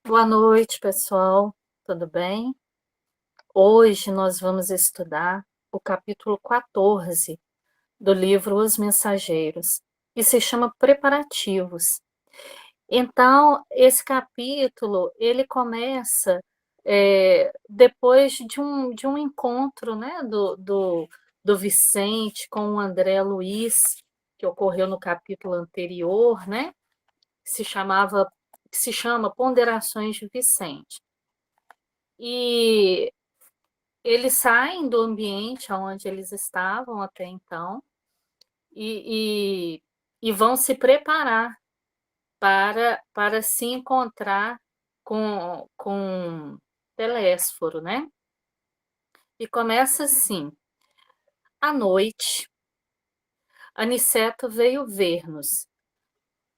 Boa noite, pessoal. Tudo bem? Hoje nós vamos estudar o capítulo 14 do livro Os Mensageiros, e se chama Preparativos. Então, esse capítulo, ele começa depois de um encontro, né, do Vicente com o André Luiz, que ocorreu no capítulo anterior, né, que se chama Ponderações de Vicente. E eles saem do ambiente onde eles estavam até então e, e vão se preparar para se encontrar com Telésforo, né? E começa assim: à noite, Aniceto veio ver-nos,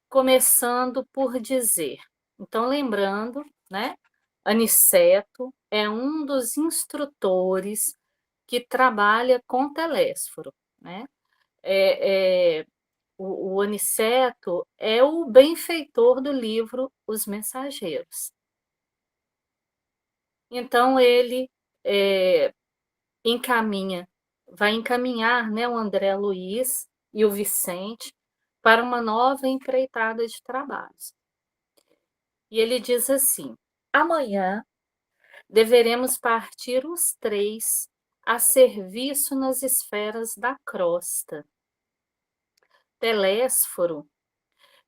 começando por dizer. Então, lembrando, né? Aniceto é um dos instrutores que trabalha com Telésforo, né? É, é, o Aniceto é o benfeitor do livro Os Mensageiros. Então ele é, vai encaminhar, né, o André Luiz e o Vicente para uma nova empreitada de trabalhos. E ele diz assim: amanhã deveremos partir os três a serviço nas esferas da crosta. Telésforo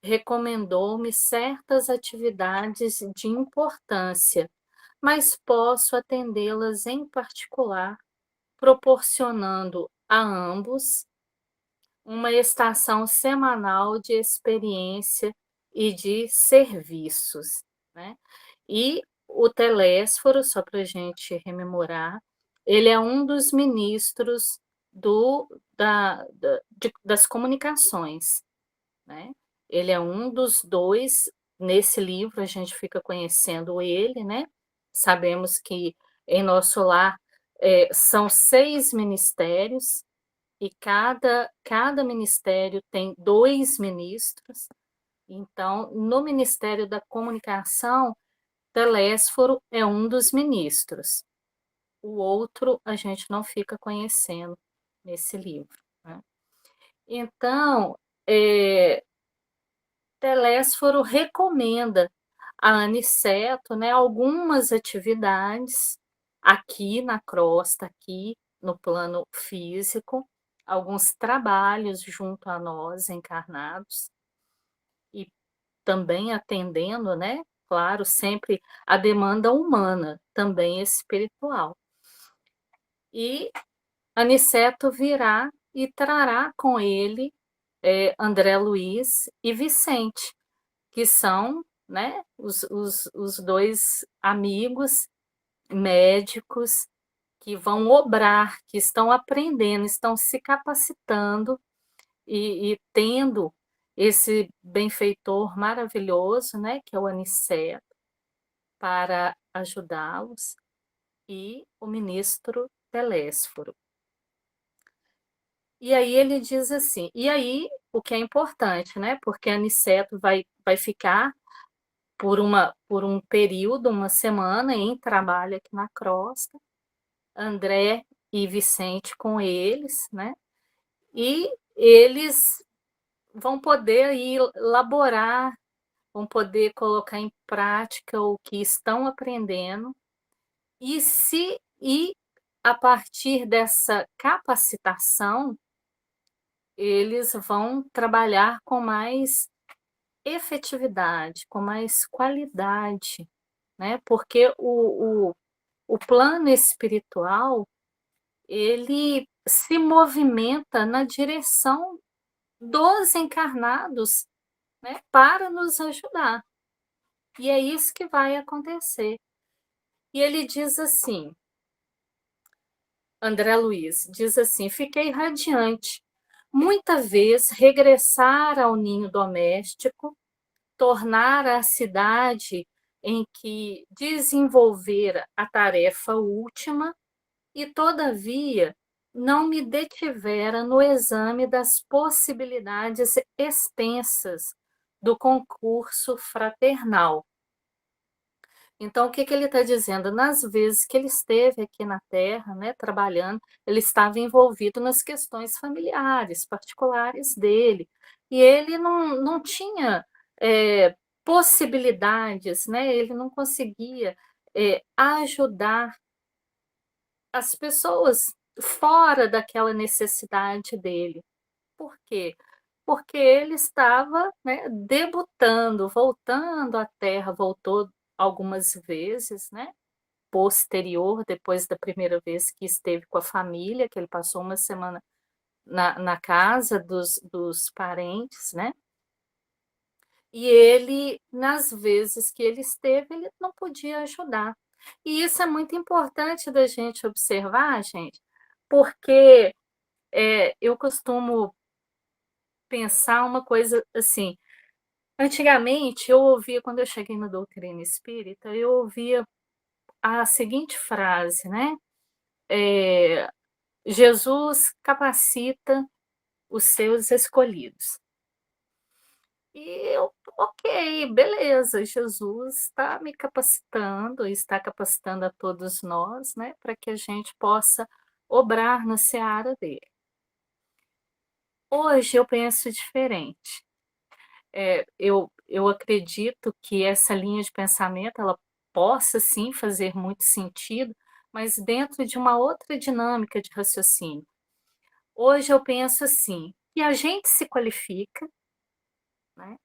recomendou-me certas atividades de importância, mas posso atendê-las em particular, proporcionando a ambos uma estação semanal de experiência e de serviços, né? E o Telésforo, só para a gente rememorar, ele é um dos ministros das comunicações, né? Ele é um dos dois. Nesse livro a gente fica conhecendo ele, né? Sabemos que em nosso lar são 6 ministérios e cada ministério tem 2 ministros. Então, no Ministério da Comunicação, Telésforo é um dos ministros. O outro a gente não fica conhecendo nesse livro, né? Então, é, Telésforo recomenda a Aniceto, né, algumas atividades aqui na crosta, aqui no plano físico, alguns trabalhos junto a nós encarnados e também atendendo, né, claro, sempre a demanda humana, também espiritual. E Aniceto virá e trará com ele André Luiz e Vicente, que são, né, os dois amigos médicos que vão obrar, que estão aprendendo, estão se capacitando e tendo esse benfeitor maravilhoso, né, que é o Aniceto, para ajudá-los, e o ministro Telésforo. E aí ele diz assim, e aí o que é importante, né, porque Aniceto vai ficar por um período, uma semana, em trabalho aqui na crosta, André e Vicente com eles, né? E eles vão poder aí elaborar, vão poder colocar em prática o que estão aprendendo e a partir dessa capacitação eles vão trabalhar com mais efetividade, com mais qualidade, né? Porque o plano espiritual, ele se movimenta na direção dos encarnados, né, para nos ajudar. E é isso que vai acontecer. E ele diz assim, André Luiz, diz assim: fiquei radiante. Muita vez regressar ao ninho doméstico, tornar a cidade em que desenvolvera a tarefa última, e, todavia, não me detivera no exame das possibilidades extensas do concurso fraternal. Então, o que que ele está dizendo? Nas vezes que ele esteve aqui na Terra, né, trabalhando, ele estava envolvido nas questões familiares, particulares dele, e ele não tinha, possibilidades, né, ele não conseguia, ajudar as pessoas fora daquela necessidade dele. Por quê? Porque ele estava, né, debutando, voltando à Terra, voltou algumas vezes, né, posterior, depois da primeira vez que esteve com a família, que ele passou uma semana na casa dos parentes, né, e ele, nas vezes que ele esteve, ele não podia ajudar. E isso é muito importante da gente observar, gente, porque, eu costumo pensar uma coisa assim. Antigamente, eu ouvia quando eu cheguei na doutrina espírita, eu ouvia a seguinte frase, né, eh, Jesus capacita os seus escolhidos. E eu: "Ok, beleza, Jesus está me capacitando, está capacitando a todos nós, né, para que a gente possa obrar na seara dele". Hoje eu penso diferente. Eu acredito que essa linha de pensamento, ela possa sim fazer muito sentido, mas dentro de uma outra dinâmica de raciocínio. Hoje eu penso assim, que a gente se qualifica, né,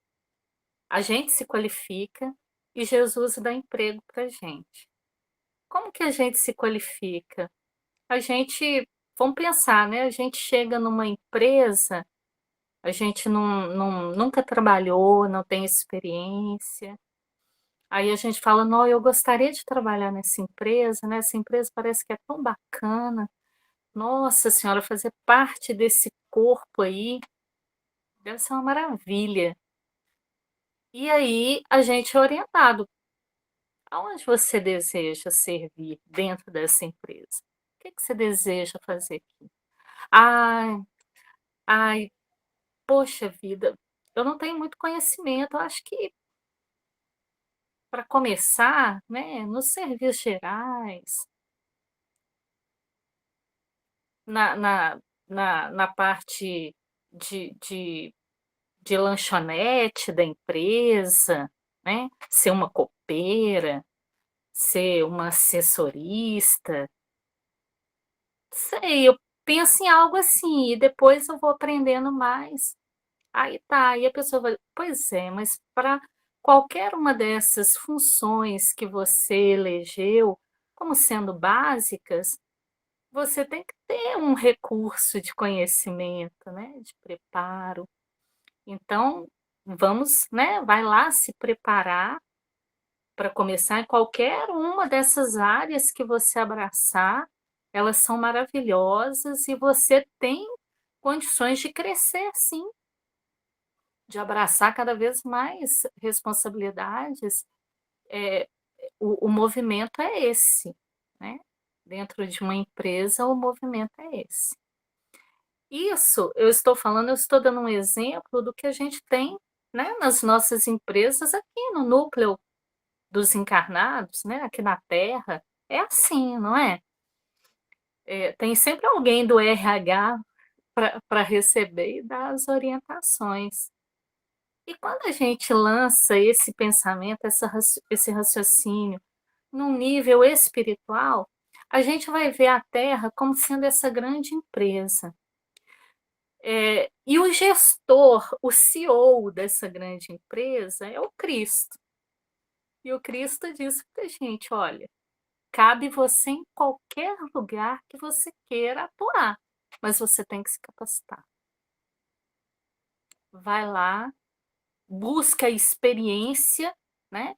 a gente se qualifica e Jesus dá emprego pra gente. Como que a gente se qualifica? A gente vamos pensar, né, a gente chega numa empresa, a gente nunca trabalhou, não tem experiência. Aí a gente fala: "Não, eu gostaria de trabalhar nessa empresa, né, essa empresa parece que é tão bacana. Nossa senhora, fazer parte desse corpo aí, deve ser uma maravilha". E aí a gente é orientado: "Aonde você deseja servir dentro dessa empresa? O que que você deseja fazer aqui?". "Ai, ai, poxa vida, eu não tenho muito conhecimento, eu acho que para começar, né, nos serviços gerais, na parte de de lanchonete da empresa, né, ser uma copeira, ser uma assessorista, sei, eu penso em algo assim, e depois eu vou aprendendo mais. Aí tá, aí a pessoa vai: "Pois é, mas para qualquer uma dessas funções que você elegeu como sendo básicas, você tem que ter um recurso de conhecimento, né, de preparo. Então, vamos, né, vai lá se preparar para começar em qualquer uma dessas áreas que você abraçar, elas são maravilhosas e você tem condições de crescer sim, de abraçar cada vez mais responsabilidades. Eh, o movimento é esse, né, dentro de uma empresa o movimento é esse. Isso, eu estou dando um exemplo do que a gente tem, né, nas nossas empresas aqui no núcleo dos encarnados, né, aqui na Terra, é assim, não é? Tem sempre alguém do RH para receber e dar as orientações. E quando a gente lança esse pensamento, esse raciocínio num nível espiritual, a gente vai ver a Terra como sendo essa grande empresa. E o gestor, o CEO dessa grande empresa é o Cristo. E o Cristo diz para a gente: "Olha, cabe você em qualquer lugar que você queira atuar, mas você tem que se capacitar. Vai lá, busca experiência, né,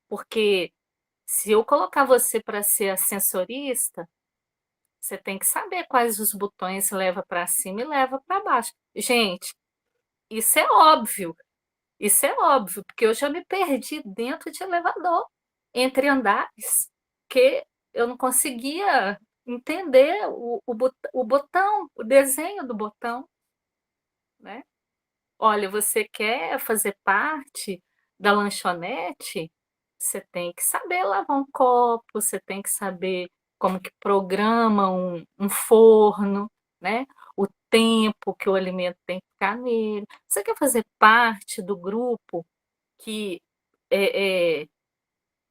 porque se eu colocar você para ser ascensorista, você tem que saber quais os botões leva para cima e leva para baixo". Gente, isso é óbvio. Isso é óbvio, porque eu já me perdi dentro de elevador, entre andares, que eu não conseguia entender o botão, o desenho do botão, né. "Olha, você quer fazer parte da lanchonete? você tem que saber lavar um copo, você tem que saber como que programa um forno, né? O tempo que o alimento tem que ficar nele. Você quer fazer parte do grupo que é, é,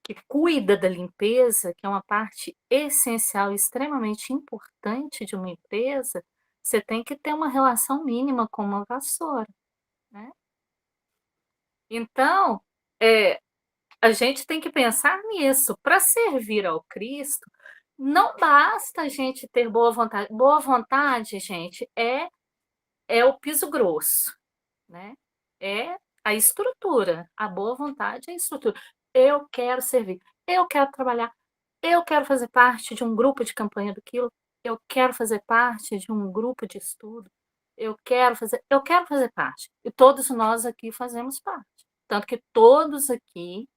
que cuida da limpeza, que é uma parte essencial, extremamente importante de uma empresa, você tem que ter uma relação mínima com uma vassoura, né? Então, é, a gente tem que pensar nisso. Para servir ao Cristo, não basta a gente ter boa vontade. Boa vontade, gente, é o piso grosso, né? É a estrutura. A boa vontade é a estrutura. Eu quero servir, eu quero trabalhar, eu quero fazer parte de um grupo de campanha do quilo, eu quero fazer parte de um grupo de estudo, eu quero fazer parte. E todos nós aqui fazemos parte. Tanto que todos aqui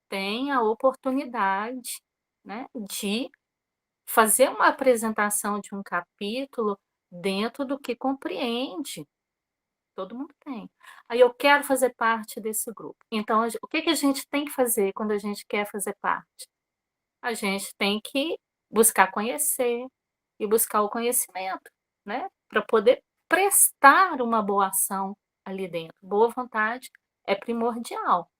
têm a oportunidade, né, de fazer uma apresentação de um capítulo dentro do que compreende. Todo mundo tem. Aí eu quero fazer parte desse grupo. Então, o que que a gente tem que fazer quando a gente quer fazer parte? A gente tem que buscar conhecer e buscar o conhecimento, né? Para poder prestar uma boa ação ali dentro. Boa vontade é primordial,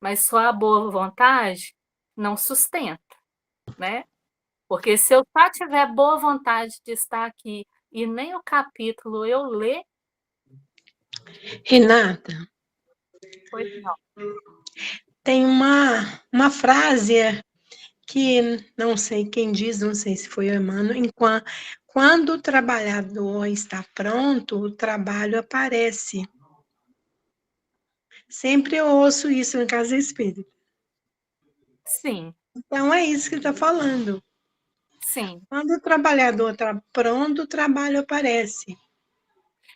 mas só a boa vontade não sustenta, né? Porque se eu só tiver boa vontade de estar aqui e nem o capítulo eu ler, Renata, pois não. tem uma frase que não sei quem diz, não sei se foi o Emmanuel, quando o trabalhador está pronto, o trabalho aparece. Sempre eu ouço isso em casa espírita. Sim, Então é isso que está falando. sim. Quando o trabalhador está pronto, o trabalho aparece.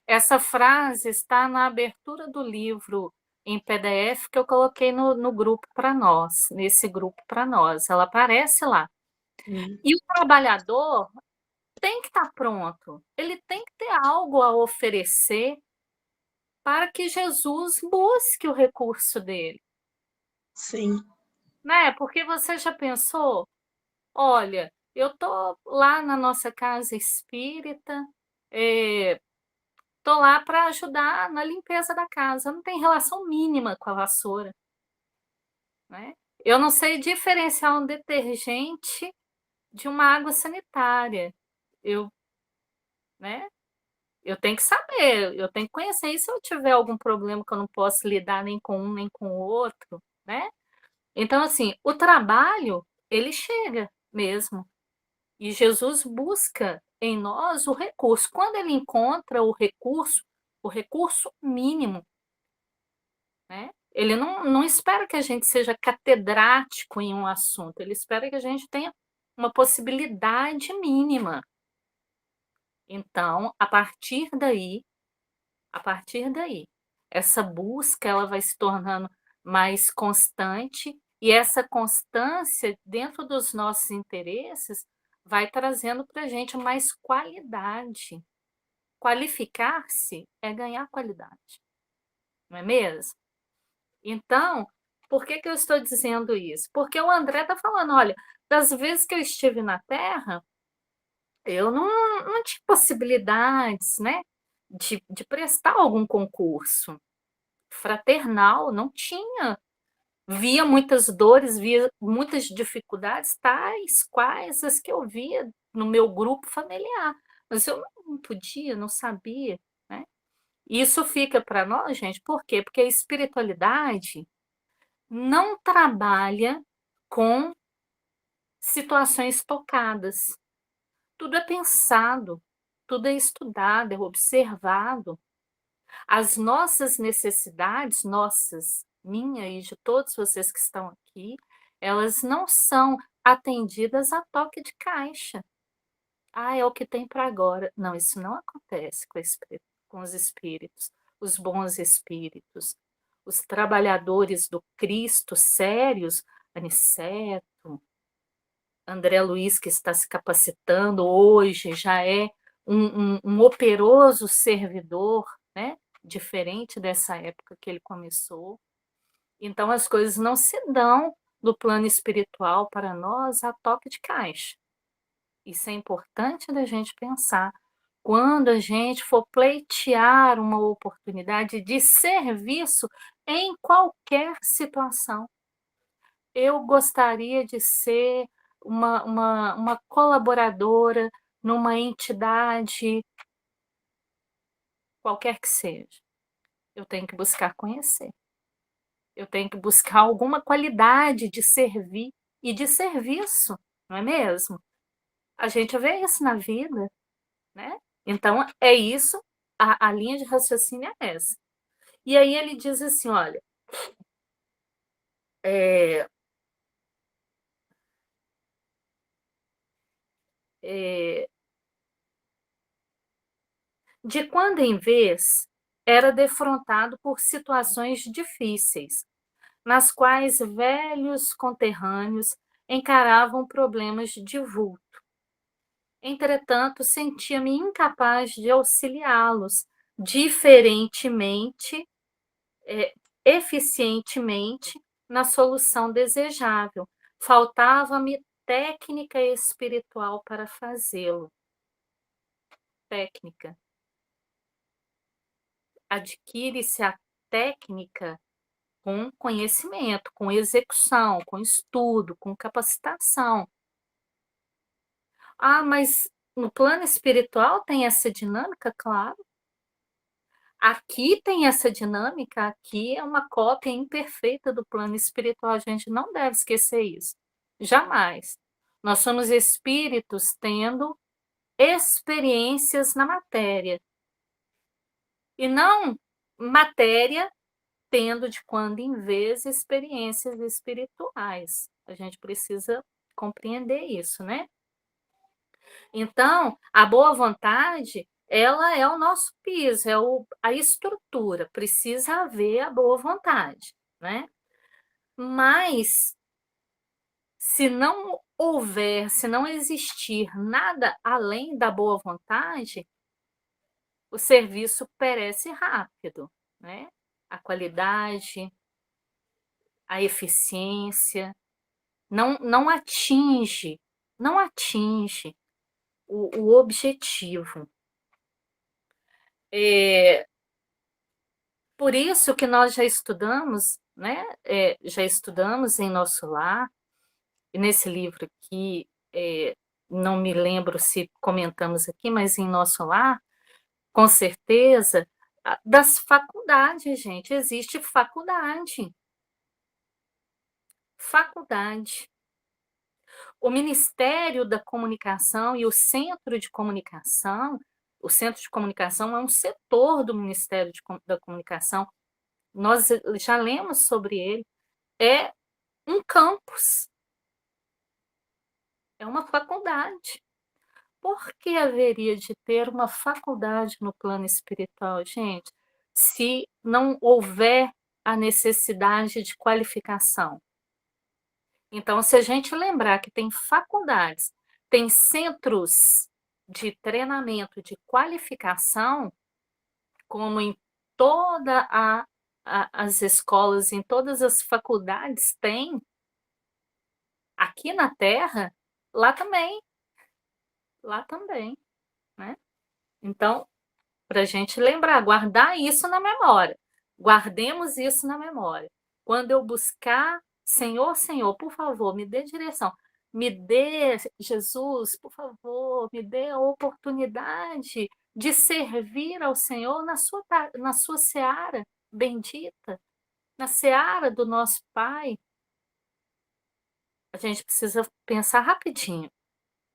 Essa frase está na abertura do livro em PDF que eu coloquei no grupo para nós, nesse grupo para nós. Ela aparece lá. Hum, E o trabalhador tem que estar pronto, ele tem que ter algo a oferecer para que Jesus busque o recurso dele, sim, né? Porque você já pensou, olha, eu tô lá na nossa casa espírita, tô lá para ajudar na limpeza da casa, não tem relação mínima com a vassoura, né? Eu não sei diferenciar um detergente de uma água sanitária. Eu, né? Eu tenho que saber, eu tenho que conhecer. E se eu tiver algum problema que eu não posso lidar nem com um nem com o outro, né? Então, assim, o trabalho, ele chega mesmo. E Jesus busca em nós o recurso. Quando ele encontra o recurso mínimo, né? Ele não espera que a gente seja catedrático em um assunto, ele espera que a gente tenha uma possibilidade mínima. Então, a partir daí, essa busca ela vai se tornando mais constante e essa constância dentro dos nossos interesses vai trazendo para a gente mais qualidade. Qualificar-se é ganhar qualidade, não é mesmo? Então, por que que eu estou dizendo isso? Porque o André está falando, olha, das vezes que eu estive na Terra, eu não tinha possibilidades, né, de prestar algum concurso fraternal, não tinha. Via muitas dores, via muitas dificuldades, tais quais as que eu via no meu grupo familiar. Mas eu não podia, não sabia, né? Isso fica para nós, gente, por quê? Porque a espiritualidade não trabalha com situações tocadas. Tudo é pensado, tudo é estudado, é observado. As nossas necessidades, nossas, minha e de todos vocês que estão aqui, elas não são atendidas a toque de caixa. Ah, é o que tem para agora. Não, isso não acontece com os espíritos, os bons espíritos, os trabalhadores do Cristo sérios, Aniceto, André Luiz, que está se capacitando hoje, já é um operoso servidor, né? Diferente dessa época que ele começou. Então as coisas não se dão no plano espiritual para nós a toque de caixa. Isso é importante da gente pensar quando a gente for pleitear uma oportunidade de serviço em qualquer situação. Eu gostaria de ser uma colaboradora numa entidade, qualquer que seja. Eu tenho que buscar conhecer. Eu tenho que buscar alguma qualidade de servir e de serviço, não é mesmo? A gente vê isso na vida, né? Então, é isso, a linha de raciocínio é essa. E aí ele diz assim: olha, é, é, de quando em vez era defrontado por situações difíceis, nas quais velhos conterrâneos encaravam problemas de vulto. Entretanto, sentia-me incapaz de auxiliá-los diferentemente, eficientemente, na solução desejável. Faltava-me técnica espiritual para fazê-lo. Técnica. Adquire-se a técnica com conhecimento, com execução, com estudo, com capacitação. Ah, mas no plano espiritual tem essa dinâmica? Claro. Aqui tem essa dinâmica, aqui é uma cópia imperfeita do plano espiritual, a gente não deve esquecer isso. Jamais. Nós somos espíritos tendo experiências na matéria, e não matéria tendo de quando em vez experiências espirituais. A gente precisa compreender isso, né? Então, a boa vontade, ela é o nosso piso, é a estrutura, precisa haver a boa vontade, né? Mas, se não houver, se não existir nada além da boa vontade, o serviço perece rápido, né? A qualidade, a eficiência, não atinge, não atinge o objetivo. É, por isso que nós já estudamos, né? Já estudamos em nosso lar, e nesse livro aqui, não me lembro se comentamos aqui, mas em nosso lar, com certeza, das faculdades, gente, existe faculdade. Faculdade. O Ministério da Comunicação e o Centro de Comunicação é um setor do Ministério da Comunicação. Nós já lemos sobre ele. É um campus, é uma faculdade. Por que haveria de ter uma faculdade no plano espiritual, gente, se não houver a necessidade de qualificação? Então, se a gente lembrar que tem faculdades, tem centros de treinamento, de qualificação, como em toda as escolas, em todas as faculdades tem, aqui na Terra, lá também, lá também, né? Então, para a gente lembrar, guardar isso na memória. Guardemos isso na memória. Quando eu buscar, Senhor, Senhor, por favor, me dê direção. Me dê, Jesus, por favor, me dê a oportunidade de servir ao Senhor na sua seara bendita, na seara do nosso Pai. A gente precisa pensar rapidinho.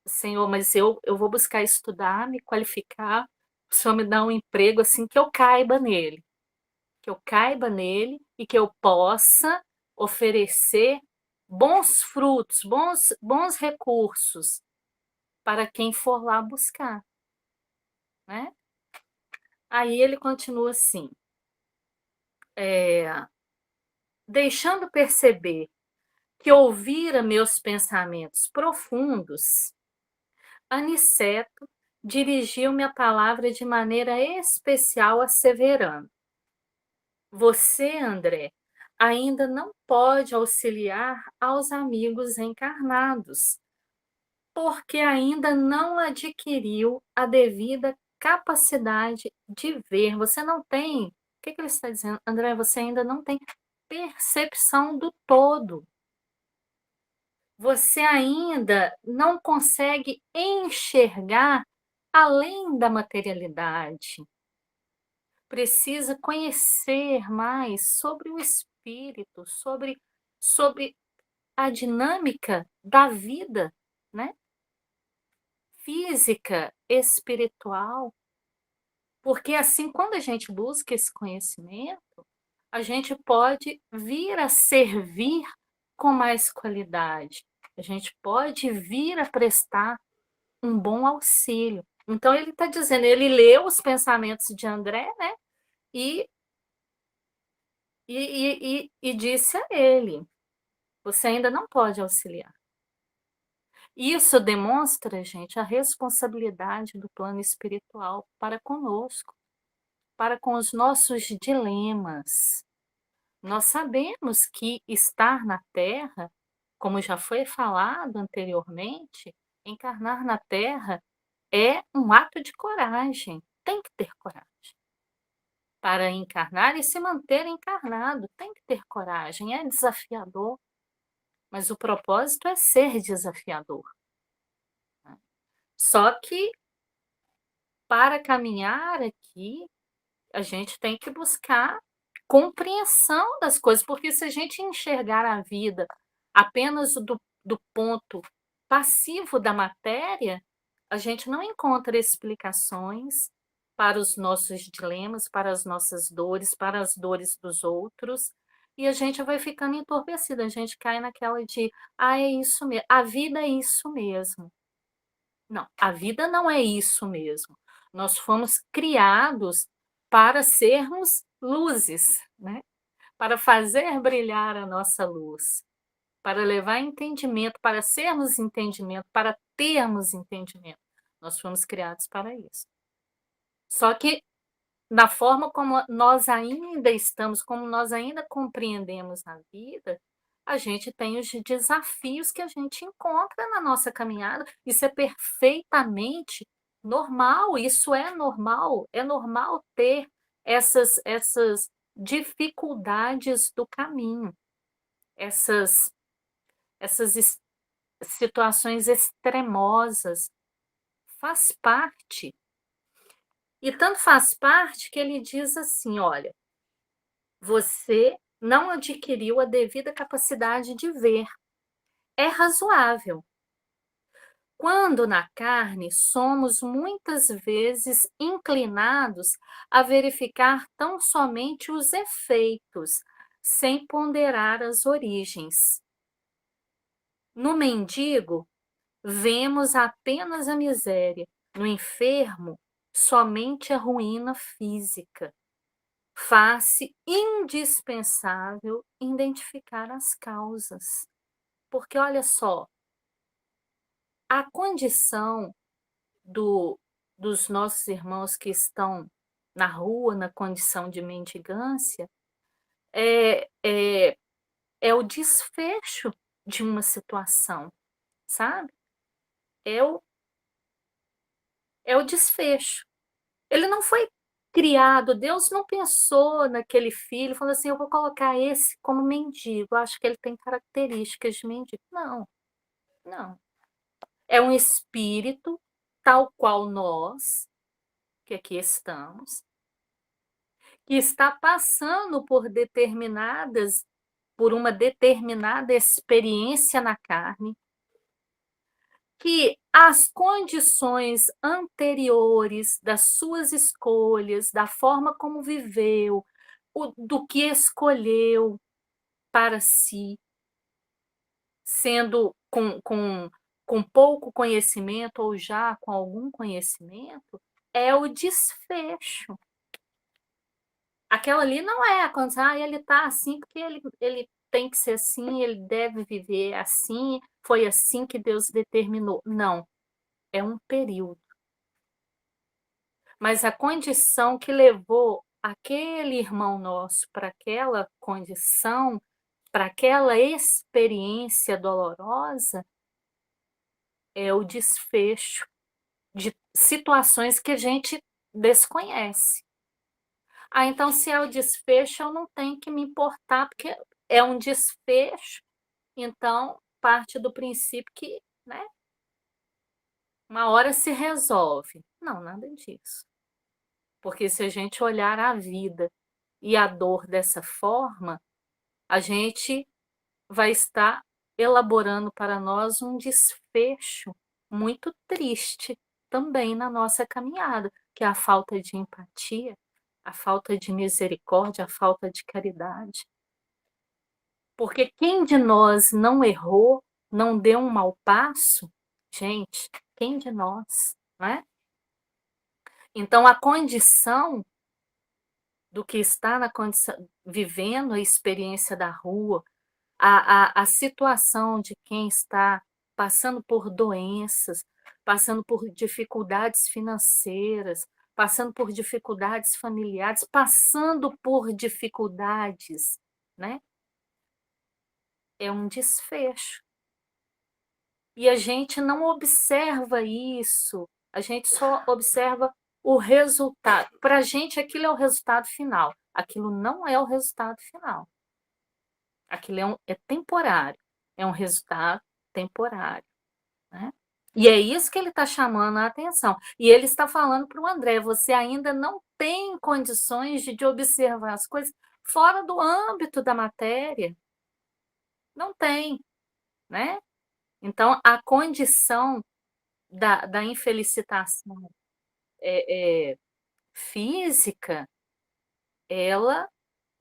Senhor, mas eu vou buscar estudar, me qualificar, o Senhor me dá um emprego assim que eu caiba nele e que eu possa oferecer bons frutos, bons recursos para quem for lá buscar, né? Aí ele continua assim, deixando perceber que ouvira meus pensamentos profundos, Aniceto dirigiu-me a palavra de maneira especial, asseverando: Você, André, ainda não pode auxiliar aos amigos encarnados, porque ainda não adquiriu a devida capacidade de ver. Você não tem, o que que ele está dizendo? André, você ainda não tem percepção do todo. Você ainda não consegue enxergar além da materialidade. Precisa conhecer mais sobre o espírito, sobre a dinâmica da vida, né? Física, espiritual, porque assim, quando a gente busca esse conhecimento, a gente pode vir a servir com mais qualidade, a gente pode vir a prestar um bom auxílio. Então, ele está dizendo, ele leu os pensamentos de André, né? E, e disse a ele: você ainda não pode auxiliar. Isso demonstra, gente, a responsabilidade do plano espiritual para conosco, para com os nossos dilemas. Nós sabemos que estar na Terra, como já foi falado anteriormente, encarnar na Terra é um ato de coragem. Tem que ter coragem. Para encarnar e se manter encarnado, tem que ter coragem. É desafiador, mas o propósito é ser desafiador. Só que para caminhar aqui, a gente tem que buscar compreensão das coisas, porque se a gente enxergar a vida apenas do ponto passivo da matéria, a gente não encontra explicações para os nossos dilemas, para as nossas dores, para as dores dos outros, e a gente vai ficando entorpecida, a gente cai naquela de, é isso mesmo, a vida é isso mesmo. Não, a vida não é isso mesmo. Nós fomos criados para sermos luzes, né? Para fazer brilhar a nossa luz, para levar entendimento, para sermos entendimento, para termos entendimento. Nós fomos criados para isso. Só que na forma como nós ainda estamos, como nós ainda compreendemos a vida, a gente tem os desafios que a gente encontra na nossa caminhada. Isso é perfeitamente normal, isso é normal ter essas dificuldades do caminho, essas, essas situações extremosas. Faz parte. E tanto faz parte que ele diz assim: olha, você não adquiriu a devida capacidade de ver. É razoável. Quando na carne, somos muitas vezes inclinados a verificar tão somente os efeitos, sem ponderar as origens. No mendigo, vemos apenas a miséria, no enfermo, somente a ruína física. Faz-se indispensável identificar as causas. Porque, olha só, a condição dos nossos irmãos que estão na rua, na condição de mendigância, é, é, é o desfecho de uma situação, sabe? É o, é o desfecho. Ele não foi criado, Deus não pensou naquele filho, falando assim: eu vou colocar esse como mendigo, acho que ele tem características de mendigo. Não, não. É um espírito tal qual nós, que aqui estamos, que está passando por uma determinada experiência na carne, que as condições anteriores das suas escolhas, da forma como viveu, do que escolheu para si, sendo com pouco conhecimento ou já com algum conhecimento, é o desfecho. Aquela ali não é quando ele está assim porque ele tem que ser assim, ele deve viver assim, foi assim que Deus determinou. Não, é um período. Mas a condição que levou aquele irmão nosso para aquela condição, para aquela experiência dolorosa, é o desfecho de situações que a gente desconhece. Ah, então se é o desfecho, eu não tenho que me importar, porque é um desfecho, então parte do princípio que, né, uma hora se resolve. Não, nada disso. Porque se a gente olhar a vida e a dor dessa forma, a gente vai estar elaborando para nós um desfecho muito triste também na nossa caminhada, que é a falta de empatia, a falta de misericórdia, a falta de caridade. Porque quem de nós não errou, não deu um mau passo? Gente, quem de nós, né? Então, a condição do que está na condição, vivendo a experiência da rua, a situação de quem está passando por doenças, passando por dificuldades financeiras, passando por dificuldades familiares, passando por dificuldades, né? É um desfecho. E a gente não observa isso, a gente só observa o resultado. Para a gente, aquilo é o resultado final. Aquilo não é o resultado final. Aquilo é temporário, é um resultado temporário. Né? E é isso que ele está chamando a atenção. E ele está falando para o André: você ainda não tem condições de observar as coisas fora do âmbito da matéria. Não tem. Né? Então, a condição da infelicitação física, ela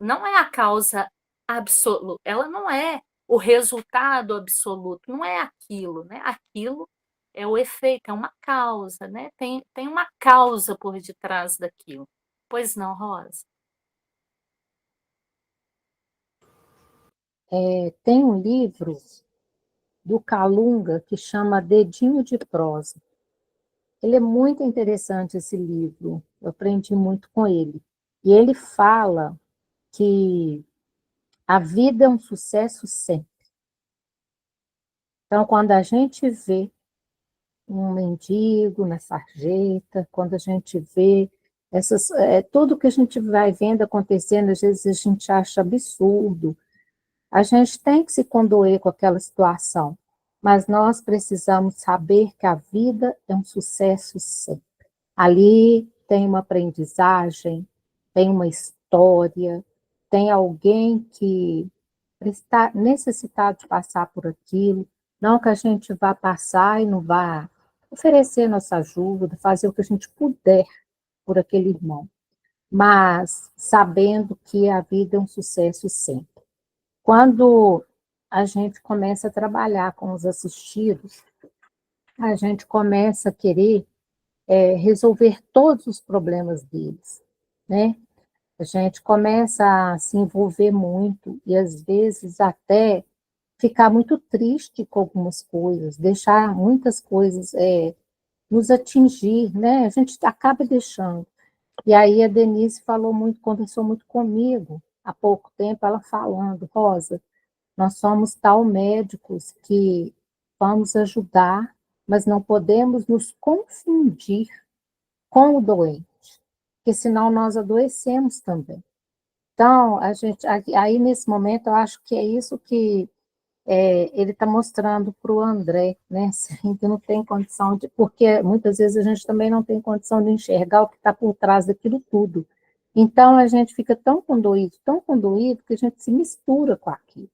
não é a causa absoluta, ela não é o resultado absoluto, não é aquilo, né? Aquilo é o efeito, é uma causa, né? Tem uma causa por detrás daquilo. Pois não, Rosa? Tem um livro do Calunga que chama Dedinho de Prosa. Ele é muito interessante, esse livro. Eu aprendi muito com ele. E ele fala que a vida é um sucesso sempre. Então, quando a gente vê um mendigo na sarjeta, quando a gente vê tudo que a gente vai vendo acontecendo, às vezes a gente acha absurdo. A gente tem que se condoer com aquela situação, mas nós precisamos saber que a vida é um sucesso sempre. Ali tem uma aprendizagem, tem uma história, tem alguém que está necessitado de passar por aquilo, não que a gente vá passar e não vá oferecer nossa ajuda, fazer o que a gente puder por aquele irmão, mas sabendo que a vida é um sucesso sempre. Quando a gente começa a trabalhar com os assistidos, a gente começa a querer resolver todos os problemas deles, né? A gente começa a se envolver muito e, às vezes, até ficar muito triste com algumas coisas, deixar muitas coisas nos atingir, né? A gente acaba deixando. E aí a Denise falou muito, conversou muito comigo há pouco tempo, ela falando: Rosa, nós somos tal médicos que vamos ajudar, mas não podemos nos confundir com o doente, porque senão nós adoecemos também. Então, a gente, aí nesse momento, eu acho que é isso que ele está mostrando para o André, né? Se a gente não tem condição de, porque muitas vezes a gente também não tem condição de enxergar o que está por trás daquilo tudo. Então, a gente fica tão condoído, que a gente se mistura com aquilo.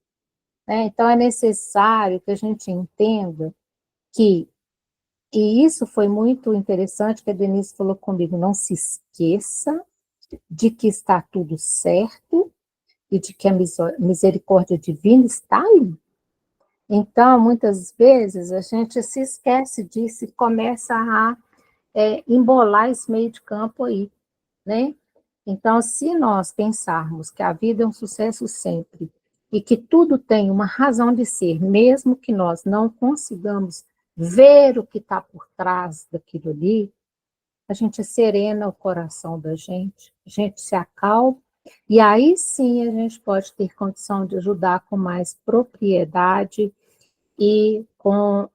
Né? Então, é necessário que a gente entenda que, e isso foi muito interessante que a Denise falou comigo: não se esqueça de que está tudo certo e de que a misericórdia divina está aí. Então, muitas vezes, a gente se esquece disso e começa a embolar esse meio de campo aí, né? Então, se nós pensarmos que a vida é um sucesso sempre e que tudo tem uma razão de ser, mesmo que nós não consigamos ver o que está por trás daquilo ali, a gente serena o coração da gente, a gente se acalma, e aí sim a gente pode ter condição de ajudar com mais propriedade e com,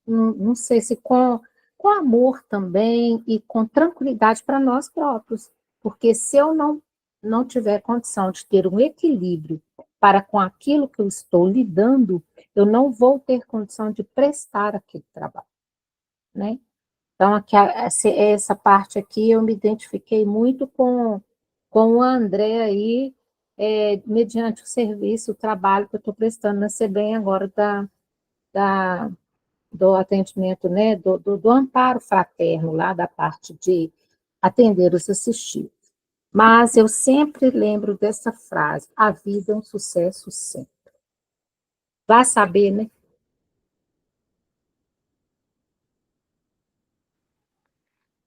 não sei se com amor também e com tranquilidade para nós próprios. Porque se eu não tiver condição de ter um equilíbrio para com aquilo que eu estou lidando, eu não vou ter condição de prestar aquele trabalho, né? Então, aqui, essa parte aqui eu me identifiquei muito com o André aí, mediante o serviço, o trabalho que eu estou prestando na SEBEM agora da, do atendimento, né, do amparo fraterno, lá da parte de atender os assistidos. Mas eu sempre lembro dessa frase: a vida é um sucesso sempre. Vá saber, né?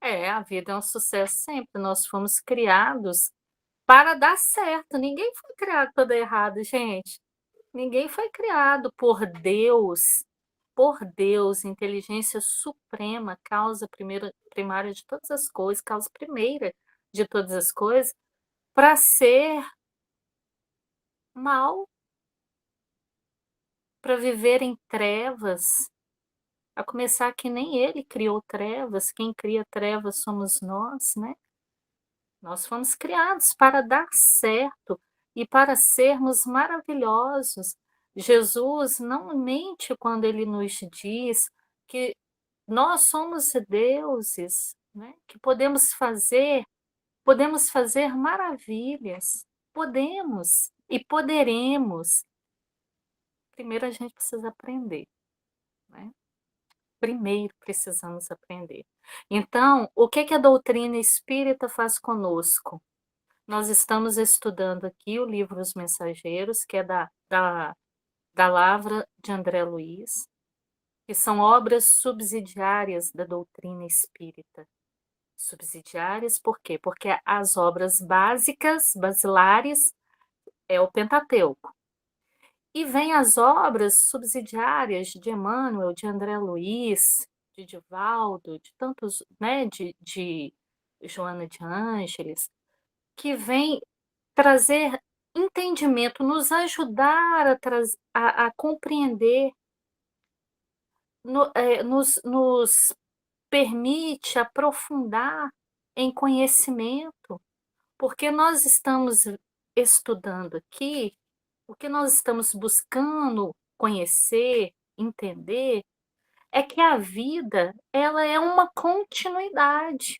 A vida é um sucesso sempre. Nós fomos criados para dar certo. Ninguém foi criado para dar errado, gente. Ninguém foi criado por Deus, inteligência suprema, causa primária de todas as coisas, causa primeira de todas as coisas, para ser mal, para viver em trevas, a começar que nem ele criou trevas, quem cria trevas somos nós, né? Nós fomos criados para dar certo e para sermos maravilhosos. Jesus não mente quando ele nos diz que nós somos deuses, né? Que podemos fazer maravilhas. Podemos e poderemos. Primeiro a gente precisa aprender, né? Primeiro precisamos aprender. Então, o que que a doutrina espírita faz conosco? Nós estamos estudando aqui o livro Os Mensageiros, que é da Lavra de André Luiz, que são obras subsidiárias da doutrina espírita. Subsidiárias por quê? Porque as obras básicas, basilares, é o Pentateuco. E vem as obras subsidiárias de Emmanuel, de André Luiz, de Divaldo, de tantos, né, de Joana de Ângeles, que vem trazer entendimento, nos ajudar a compreender, nos permite aprofundar em conhecimento, porque nós estamos estudando aqui, o que nós estamos buscando conhecer, entender, é que a vida, ela é uma continuidade.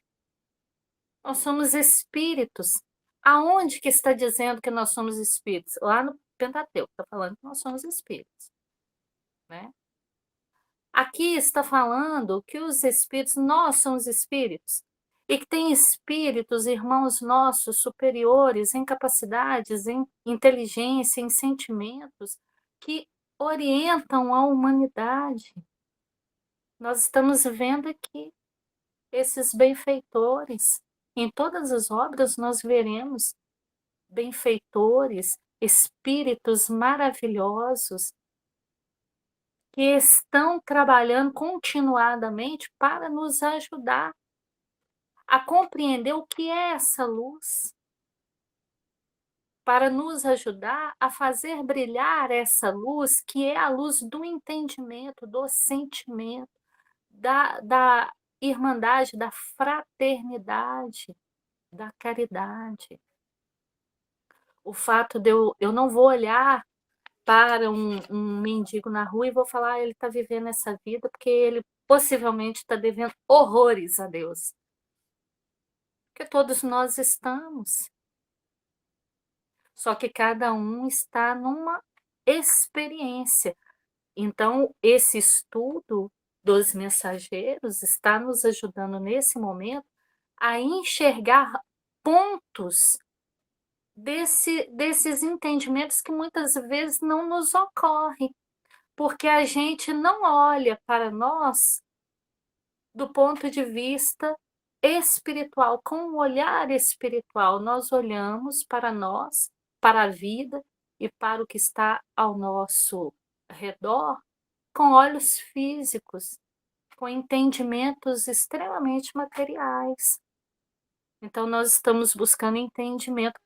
Nós somos espíritos. Aonde que está dizendo que nós somos espíritos? Lá no Pentateuco está falando que nós somos espíritos, né? Aqui está falando que os espíritos, nós somos espíritos, e que tem espíritos, irmãos nossos, superiores em capacidades, em inteligência, em sentimentos, que orientam a humanidade. Nós estamos vendo aqui esses benfeitores. Em todas as obras nós veremos benfeitores, espíritos maravilhosos que estão trabalhando continuadamente para nos ajudar a compreender o que é essa luz, para nos ajudar a fazer brilhar essa luz, que é a luz do entendimento, do sentimento, da irmandade, da fraternidade, da caridade. O fato de eu não vou olhar para um mendigo na rua e vou falar, ele está vivendo essa vida porque ele possivelmente está devendo horrores a Deus. Porque todos nós estamos. Só que cada um está numa experiência. Então, esse estudo dos mensageiros está nos ajudando nesse momento a enxergar pontos desses entendimentos que muitas vezes não nos ocorrem, porque a gente não olha para nós do ponto de vista espiritual, com um olhar espiritual. Nós olhamos para nós, para a vida e para o que está ao nosso redor com olhos físicos. com entendimentos extremamente materiais. Então, nós estamos buscando entendimento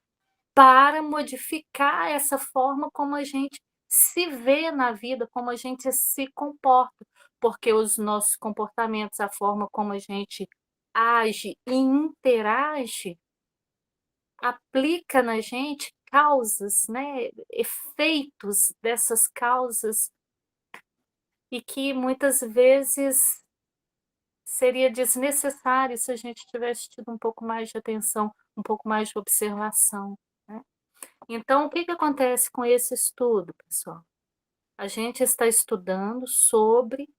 para modificar essa forma como a gente se vê na vida, como a gente se comporta, porque os nossos comportamentos, a forma como a gente age e interage, aplica na gente causas, né, efeitos dessas causas, e que muitas vezes seria desnecessário se a gente tivesse tido um pouco mais de atenção, um pouco mais de observação, né. Então, o que acontece com esse estudo, pessoal? A gente está estudando sobre,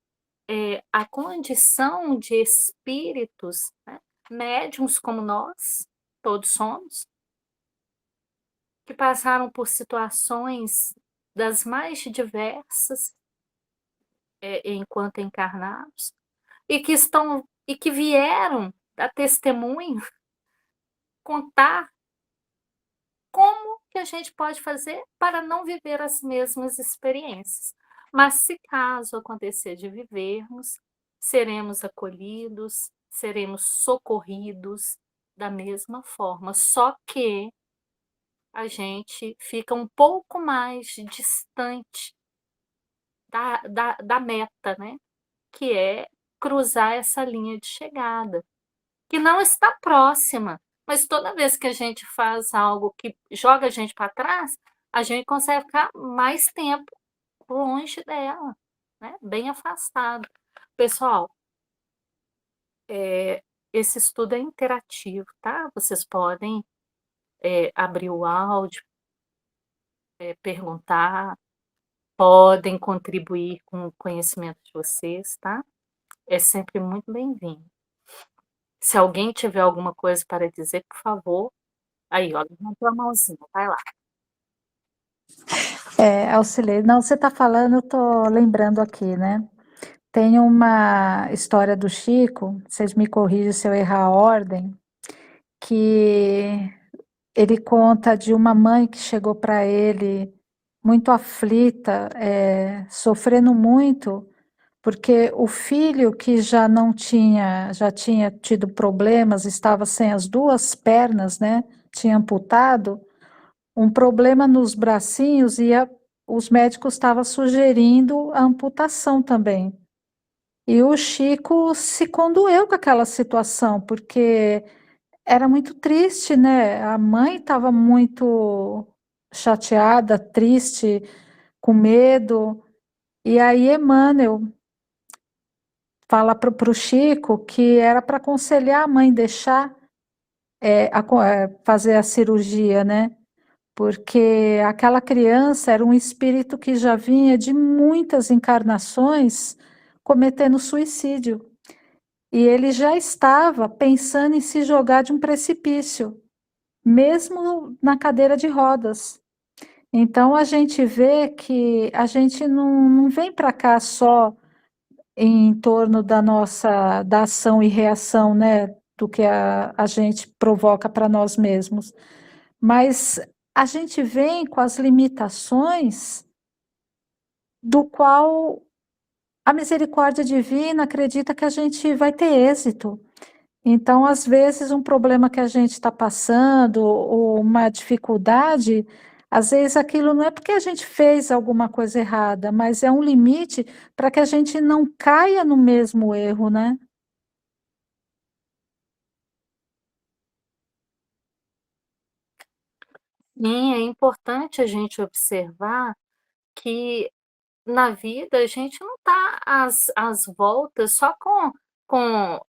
a condição de espíritos, né, médiuns como nós, todos somos, que passaram por situações das mais diversas, enquanto encarnados, e que vieram a testemunho contar como que a gente pode fazer para não viver as mesmas experiências. Mas se caso acontecer de vivermos, seremos acolhidos, seremos socorridos da mesma forma, só que a gente fica um pouco mais distante da meta, né, que é cruzar essa linha de chegada, que não está próxima, mas toda vez que a gente faz algo que joga a gente para trás, a gente consegue ficar mais tempo longe dela, né, bem afastado. Pessoal, esse estudo é interativo, tá? Vocês podem, abrir o áudio, perguntar, podem contribuir com o conhecimento de vocês, tá? É sempre muito bem-vindo. Se alguém tiver alguma coisa para dizer, por favor, aí, ó, levantou a mãozinha, vai lá. Auxiliei. Não, você está falando, eu estou lembrando aqui, né? Tem uma história do Chico, vocês me corrigem se eu errar a ordem, que ele conta de uma mãe que chegou para ele muito aflita, sofrendo muito, porque o filho que já tinha tido problemas, estava sem as duas pernas, né? Tinha amputado, um problema nos bracinhos e os médicos estavam sugerindo a amputação também. E o Chico se condoeu com aquela situação, porque era muito triste, né? A mãe estava muito chateada, triste, com medo. E aí Emmanuel fala para o Chico que era para aconselhar a mãe deixar fazer a cirurgia, né? Porque aquela criança era um espírito que já vinha de muitas encarnações cometendo suicídio. E ele já estava pensando em se jogar de um precipício, mesmo na cadeira de rodas. Então a gente vê que a gente não vem para cá só em torno da ação e reação, né, do que a gente provoca para nós mesmos, mas a gente vem com as limitações do qual a misericórdia divina acredita que a gente vai ter êxito. Então, às vezes, um problema que a gente está passando, ou uma dificuldade, às vezes aquilo não é porque a gente fez alguma coisa errada, mas é um limite para que a gente não caia no mesmo erro, né? Sim, é importante a gente observar que na vida a gente não está às voltas só com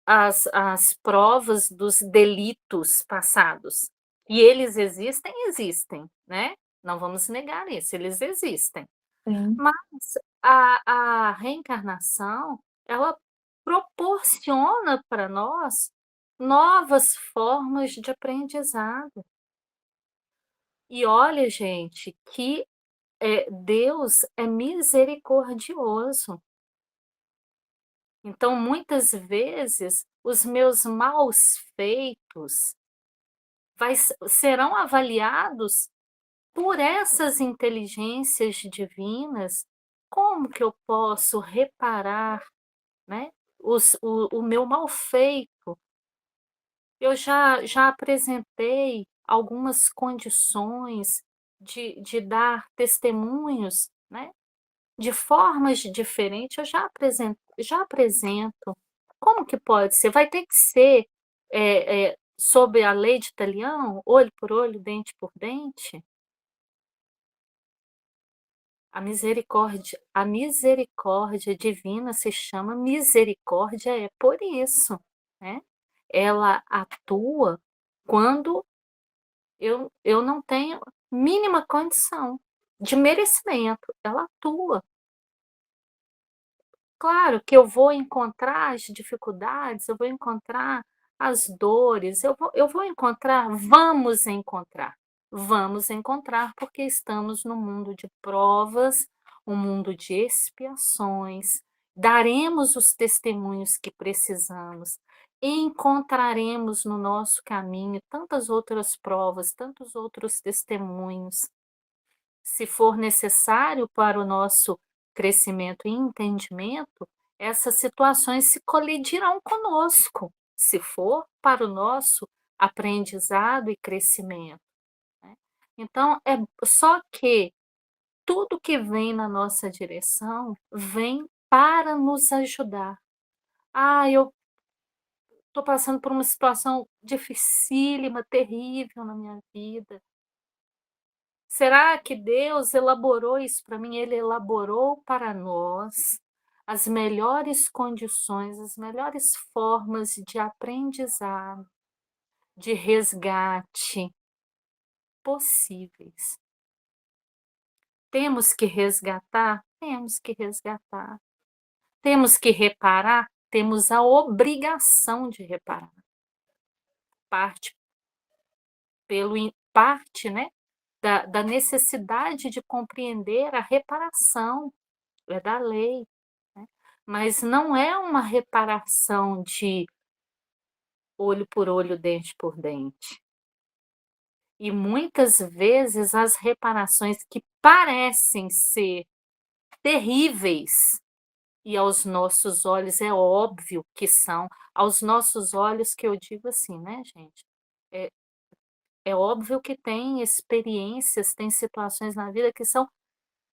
as provas dos delitos passados. E eles existem, existem, né? Não vamos negar isso, eles existem. Sim. Mas a reencarnação, ela proporciona para nós novas formas de aprendizado. E olha, gente, que Deus é misericordioso. Então, muitas vezes, os meus maus feitos serão avaliados por essas inteligências divinas. Como que eu posso reparar né? O meu mal feito, eu já apresentei algumas condições de dar testemunhos, né? De formas diferentes, eu já apresento. Como que pode ser? Vai ter que ser sob a lei de Talião, olho por olho, dente por dente? A misericórdia divina se chama misericórdia é por isso, né? Ela atua quando eu não tenho mínima condição de merecimento, ela atua. Claro que eu vou encontrar as dificuldades, eu vou encontrar as dores, eu vou encontrar, vamos encontrar, porque estamos no mundo de provas, um mundo de expiações, daremos os testemunhos que precisamos, encontraremos no nosso caminho tantas outras provas, tantos outros testemunhos, se for necessário para o nosso crescimento e entendimento, essas situações se colidirão conosco, se for para o nosso aprendizado e crescimento, né. Então, é só que tudo que vem na nossa direção, vem para nos ajudar. "Ah, eu estou passando por uma situação dificílima, terrível na minha vida. Será que Deus elaborou isso para mim? Ele elaborou para nós as melhores condições, as melhores formas de aprendizado, de resgate possíveis. Temos que resgatar? Temos que resgatar. Temos que reparar? Temos a obrigação de reparar. Parte, né, da necessidade de compreender a reparação, é da lei, né, mas não é uma reparação de olho por olho, dente por dente. E muitas vezes as reparações que parecem ser terríveis, e aos nossos olhos é óbvio que são, aos nossos olhos que eu digo assim, né, gente, é é óbvio que tem experiências, tem situações na vida que são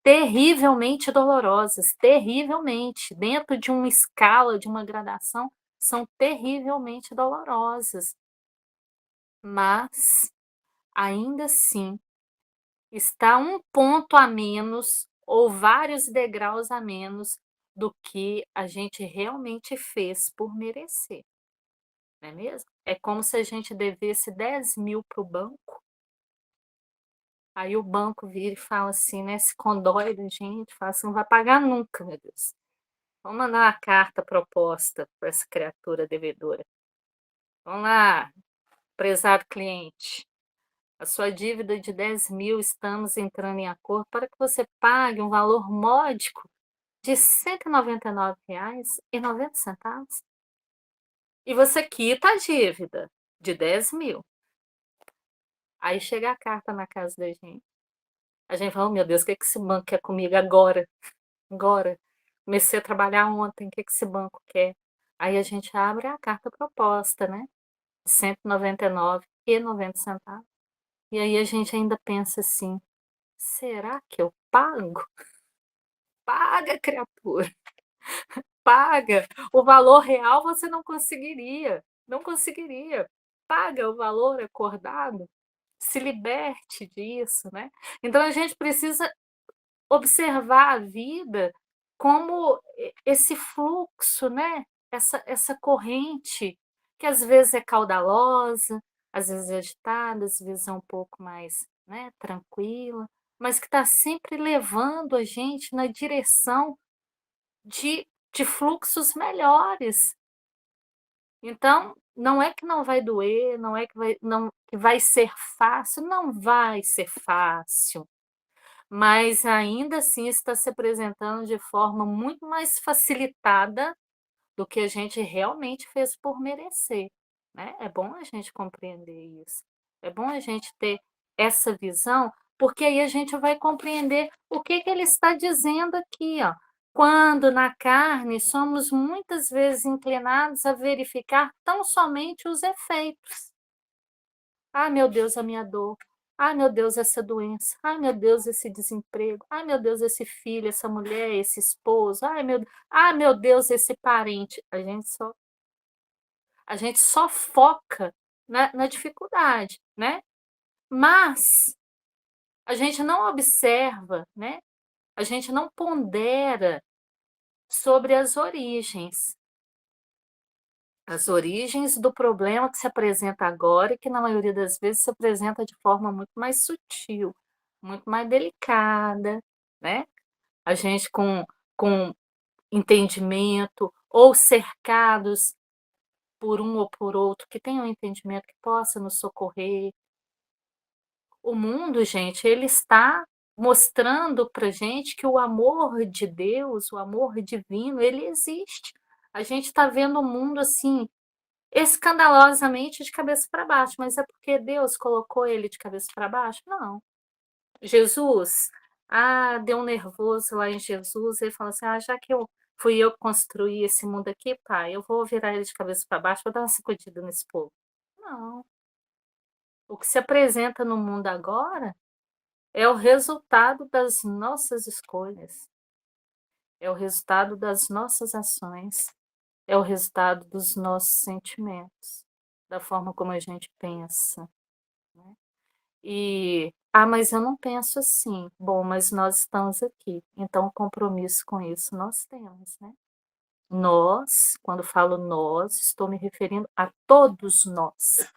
terrivelmente dolorosas, terrivelmente, dentro de uma escala, de uma gradação, são terrivelmente dolorosas. Mas, ainda assim, está um ponto a menos ou vários degraus a menos do que a gente realmente fez por merecer, não é mesmo? É como se a gente devesse 10.000 para o banco, aí o banco vira e fala assim, né, se condói da gente, fala assim: "Não vai pagar nunca, meu Deus". Vamos mandar uma carta proposta para essa criatura devedora. Vamos lá, prezado cliente, a sua dívida de 10.000, estamos entrando em acordo para que você pague um valor módico de R$ 199,90 e você quita a dívida de 10.000. Aí chega a carta na casa da gente. A gente fala: "Oh, meu Deus, o que que esse banco quer comigo agora? Agora. Comecei a trabalhar ontem, o que que esse banco quer?". Aí a gente abre a carta proposta, né, de R$ 199,90. E aí a gente ainda pensa assim: "Será que eu pago?". Paga, criatura, paga. O valor real você não conseguiria, não conseguiria. Paga o valor acordado, se liberte disso, né. Então a gente precisa observar a vida como esse fluxo, né, essa corrente que às vezes é caudalosa, às vezes é agitada, às vezes é um pouco mais, né, tranquila, mas que está sempre levando a gente na direção de fluxos melhores. Então, não é que não vai doer, não é que vai ser fácil, não vai ser fácil. Mas ainda assim está se apresentando de forma muito mais facilitada do que a gente realmente fez por merecer, né. É bom a gente compreender isso. É bom a gente ter essa visão, porque aí a gente vai compreender o que que ele está dizendo aqui, ó. quando na carne somos muitas vezes inclinados a verificar tão somente os efeitos. Ai, meu Deus, a minha dor. Ai, meu Deus, essa doença. Ai, meu Deus, esse desemprego. Ai, meu Deus, esse filho, essa mulher, esse esposo. Ai, meu Deus, esse parente. A gente só foca na dificuldade, né? Mas a gente não observa, né? A gente não pondera sobre as origens do problema que se apresenta agora e que na maioria das vezes se apresenta de forma muito mais sutil, muito mais delicada, né? A gente com entendimento ou cercados por um ou por outro que tenha um entendimento que possa nos socorrer. O mundo, gente, ele está mostrando para gente que o amor de Deus, o amor divino, ele existe. A gente está vendo o mundo assim, escandalosamente de cabeça para baixo, mas é porque Deus colocou ele de cabeça para baixo? Não. Jesus, deu um nervoso lá em Jesus, ele falou assim: já que fui eu que construí esse mundo aqui, pai, eu vou virar ele de cabeça para baixo, vou dar uma sacudida nesse povo. Não. O que se apresenta no mundo agora é o resultado das nossas escolhas, é o resultado das nossas ações, é o resultado dos nossos sentimentos, da forma como a gente pensa, né? Mas eu não penso assim. Bom, mas nós estamos aqui, então compromisso com isso nós temos, né? Nós, quando falo nós, estou me referindo a todos nós,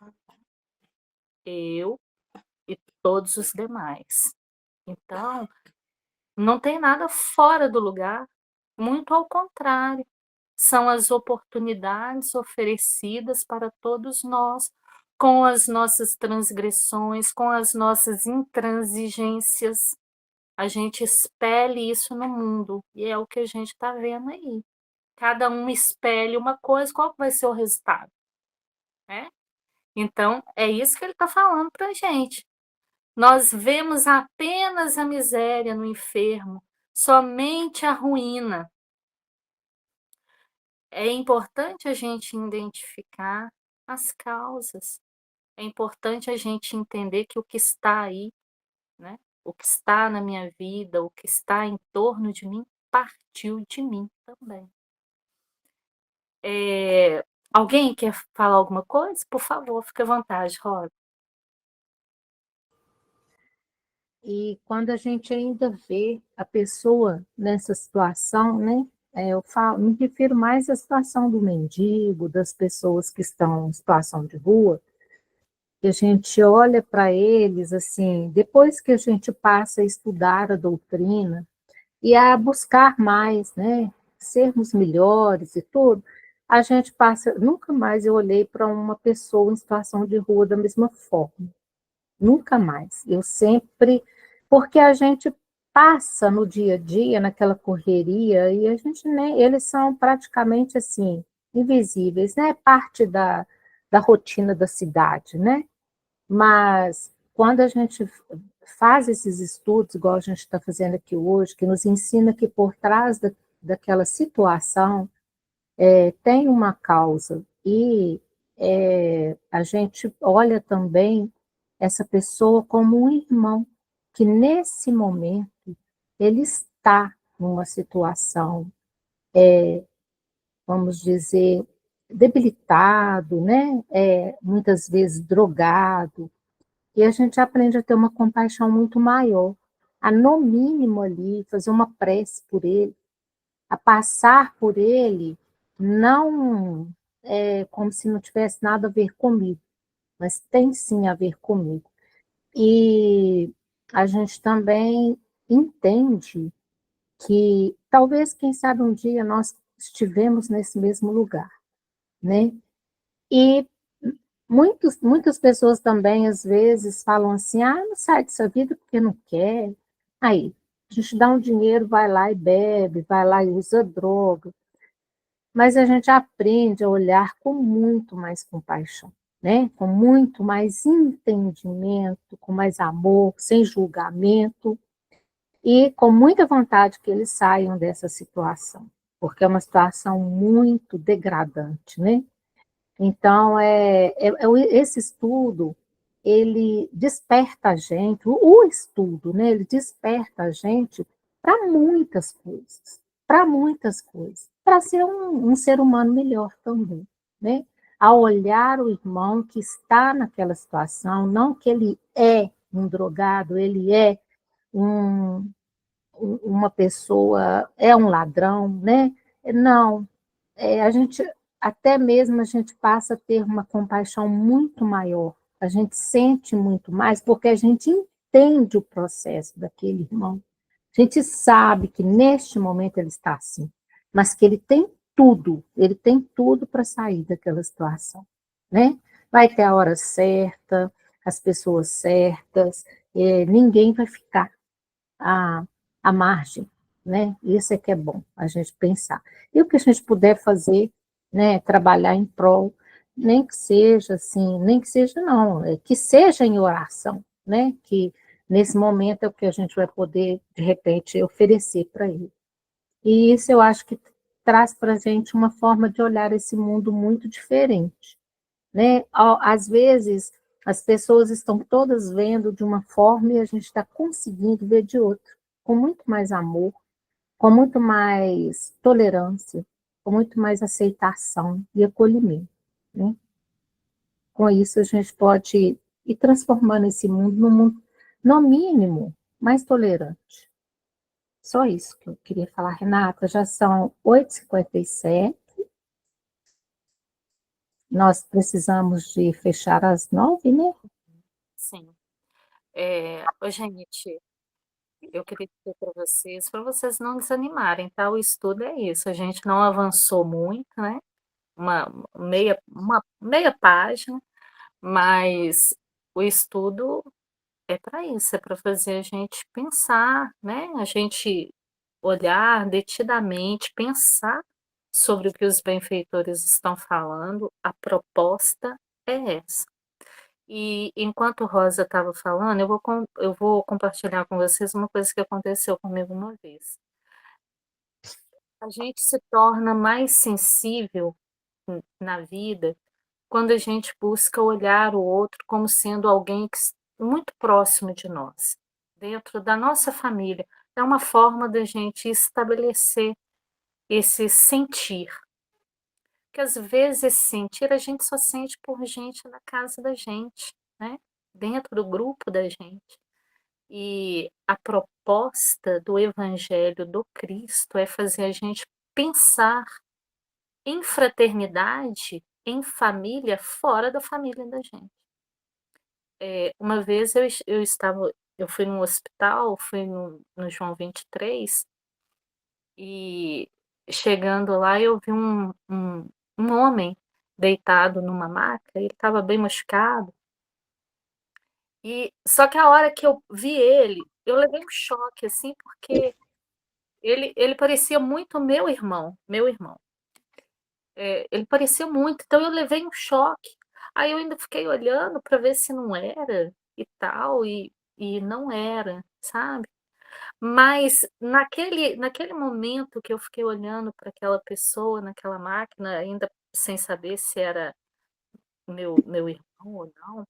eu e todos os demais. Então, não tem nada fora do lugar, muito ao contrário. São as oportunidades oferecidas para todos nós, com as nossas transgressões, com as nossas intransigências. A gente espelha isso no mundo, e é o que a gente está vendo aí. Cada um espelha uma coisa, qual que vai ser o resultado? Né? Então, é isso que ele está falando para a gente. Nós vemos apenas a miséria no enfermo, somente a ruína. É importante a gente identificar as causas. É importante a gente entender que o que está aí, né? O que está na minha vida, o que está em torno de mim, partiu de mim também. Alguém quer falar alguma coisa? Por favor, fique à vontade, Rosa. E quando a gente ainda vê a pessoa nessa situação, né? Me refiro mais à situação do mendigo, das pessoas que estão em situação de rua, que a gente olha para eles assim, depois que a gente passa a estudar a doutrina e a buscar mais, né? Sermos melhores e tudo, a gente passa. Nunca mais eu olhei para uma pessoa em situação de rua da mesma forma. Nunca mais. Eu sempre. Porque a gente passa no dia a dia, naquela correria, e a gente, né, eles são praticamente assim, invisíveis, né? Parte da rotina da cidade, né? Mas quando a gente faz esses estudos, igual a gente está fazendo aqui hoje, que nos ensina que por trás daquela situação tem uma causa, e a gente olha também essa pessoa como um irmão, que nesse momento ele está numa situação, vamos dizer, debilitado, né? Muitas vezes drogado, e a gente aprende a ter uma compaixão muito maior, a no mínimo ali fazer uma prece por ele, a passar por ele, não como se não tivesse nada a ver comigo, mas tem sim a ver comigo. E a gente também entende que talvez, quem sabe, um dia nós estivemos nesse mesmo lugar, né? E muitas pessoas também, às vezes, falam assim: não sai dessa vida porque não quer. Aí, a gente dá um dinheiro, vai lá e bebe, vai lá e usa droga. Mas a gente aprende a olhar com muito mais compaixão, né? Com muito mais entendimento, com mais amor, sem julgamento. e com muita vontade que eles saiam dessa situação, porque é uma situação muito degradante, né? Então, esse estudo, ele desperta a gente, o estudo, né, ele desperta a gente para muitas coisas, para ser um ser humano melhor também, né? A olhar o irmão que está naquela situação, não que ele é um drogado, ele é um, uma pessoa, é um ladrão, né? Não, a gente, até mesmo a gente passa a ter uma compaixão muito maior, a gente sente muito mais, porque a gente entende o processo daquele irmão. A gente sabe que neste momento ele está assim, mas que ele tem tudo para sair daquela situação, né? Vai ter a hora certa, as pessoas certas, ninguém vai ficar à, à margem, né? Isso é que é bom, a gente pensar. E o que a gente puder fazer, né, trabalhar em prol, nem que seja assim, nem que seja não, que seja em oração, né? Que nesse momento é o que a gente vai poder, de repente, oferecer para ele. E isso eu acho que traz para a gente uma forma de olhar esse mundo muito diferente, né? Às vezes, as pessoas estão todas vendo de uma forma e a gente está conseguindo ver de outra, com muito mais amor, com muito mais tolerância, com muito mais aceitação e acolhimento, né? Com isso, a gente pode ir transformando esse mundo num mundo, no mínimo, mais tolerante. Só isso que eu queria falar, Renata. Já são 8h57. Nós precisamos de fechar às 9, né? Sim. Ô, gente, eu queria dizer para vocês não desanimarem, tá? O estudo é isso, a gente não avançou muito, né? Uma meia página, mas o estudo é para isso, é para fazer a gente pensar, né? A gente olhar detidamente, pensar sobre o que os benfeitores estão falando, a proposta é essa. E enquanto Rosa estava falando, eu vou compartilhar com vocês uma coisa que aconteceu comigo uma vez. A gente se torna mais sensível na vida quando a gente busca olhar o outro como sendo alguém muito próximo de nós, dentro da nossa família. É uma forma da gente estabelecer esse sentir, que às vezes esse sentir a gente só sente por gente na casa da gente, né? Dentro do grupo da gente. E a proposta do Evangelho do Cristo é fazer a gente pensar em fraternidade, em família, fora da família da gente. Uma vez eu fui num hospital, fui no João 23, e chegando lá eu vi um homem deitado numa maca, ele estava bem machucado, e só que a hora que eu vi ele, eu levei um choque, assim, porque ele parecia muito meu irmão. Ele parecia muito, então eu levei um choque. Aí eu ainda fiquei olhando para ver se não era e tal, e não era, sabe. Mas naquele momento que eu fiquei olhando para aquela pessoa naquela máquina, ainda sem saber se era meu irmão ou não,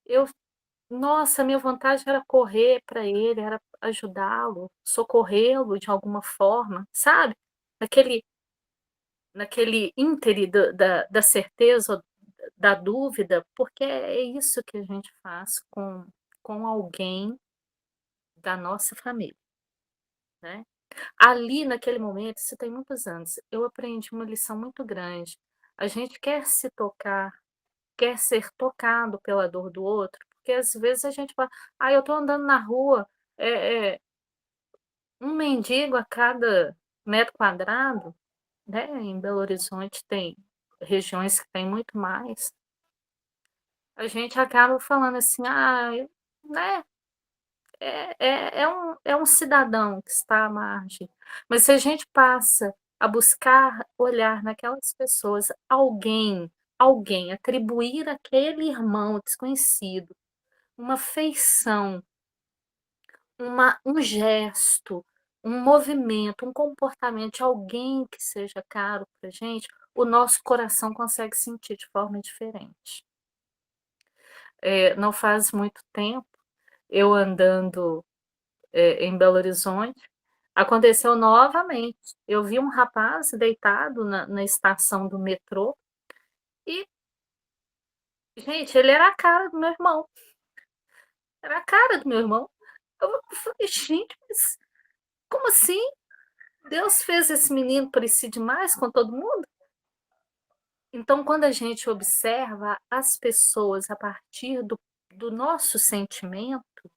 eu nossa, minha vontade era correr para ele, era ajudá-lo, socorrê-lo de alguma forma, sabe. Naquele naquele íntere da certeza, da dúvida, porque é isso que a gente faz com alguém da nossa família, né. Ali, naquele momento, isso tem muitos anos, eu aprendi uma lição muito grande. A gente quer se tocar, quer ser tocado pela dor do outro, porque às vezes a gente fala: "Ah, eu estou andando na rua, um mendigo a cada metro quadrado", né, em Belo Horizonte tem regiões que tem muito mais. A gente acaba falando assim: "Ah, né, é um cidadão que está à margem". Mas se a gente passa a buscar olhar naquelas pessoas alguém, atribuir àquele irmão desconhecido uma feição, um gesto, um movimento, um comportamento de alguém que seja caro para gente, o nosso coração consegue sentir de forma diferente. Não faz muito tempo, eu andando em Belo Horizonte, aconteceu novamente. Eu vi um rapaz deitado na estação do metrô e, gente, ele era a cara do meu irmão. Era a cara do meu irmão. Eu falei, gente, mas como assim? Deus fez esse menino parecer demais com todo mundo? Então, quando a gente observa as pessoas a partir do nosso sentimento,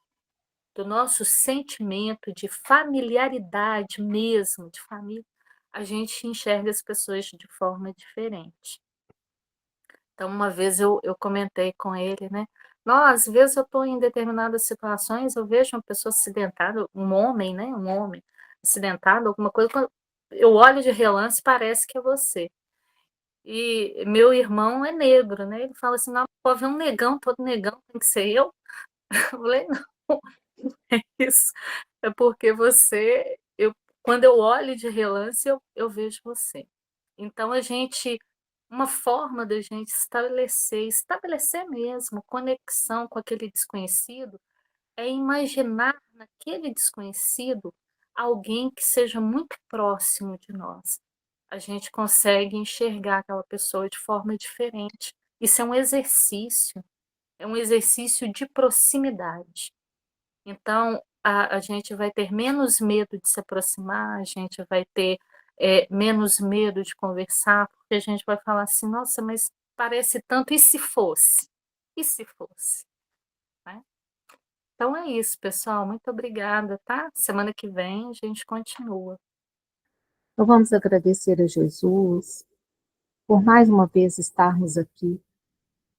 de familiaridade mesmo, de família, a gente enxerga as pessoas de forma diferente. Então, uma vez eu comentei com ele, né? Às vezes eu estou em determinadas situações, eu vejo uma pessoa acidentada, um homem, né? Um homem acidentado, alguma coisa, quando eu olho de relance, parece que é você. E meu irmão é negro, né? Ele fala assim: não, pode ver um negão, todo negão tem que ser eu. Eu falei: não, é isso. É porque quando eu olho de relance, eu vejo você. Então, uma forma da gente estabelecer mesmo conexão com aquele desconhecido, é imaginar naquele desconhecido alguém que seja muito próximo de nós. A gente consegue enxergar aquela pessoa de forma diferente. Isso é um exercício de proximidade. Então, a gente vai ter menos medo de se aproximar, a gente vai ter menos medo de conversar, porque a gente vai falar assim: nossa, mas parece tanto, e se fosse? E se fosse? Né? Então é isso, pessoal. Muito obrigada, tá? Semana que vem a gente continua. Então, vamos agradecer a Jesus por mais uma vez estarmos aqui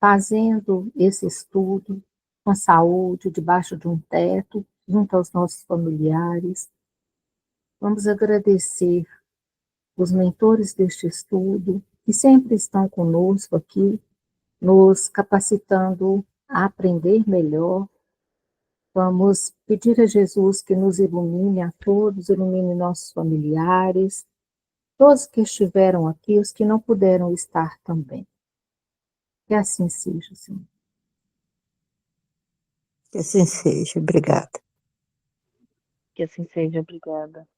fazendo esse estudo com saúde, debaixo de um teto, junto aos nossos familiares. Vamos agradecer os mentores deste estudo, que sempre estão conosco aqui, nos capacitando a aprender melhor. Vamos pedir a Jesus que nos ilumine a todos, ilumine nossos familiares, todos que estiveram aqui, os que não puderam estar também. Que assim seja, Senhor. Que assim seja. Obrigada. Que assim seja. Obrigada.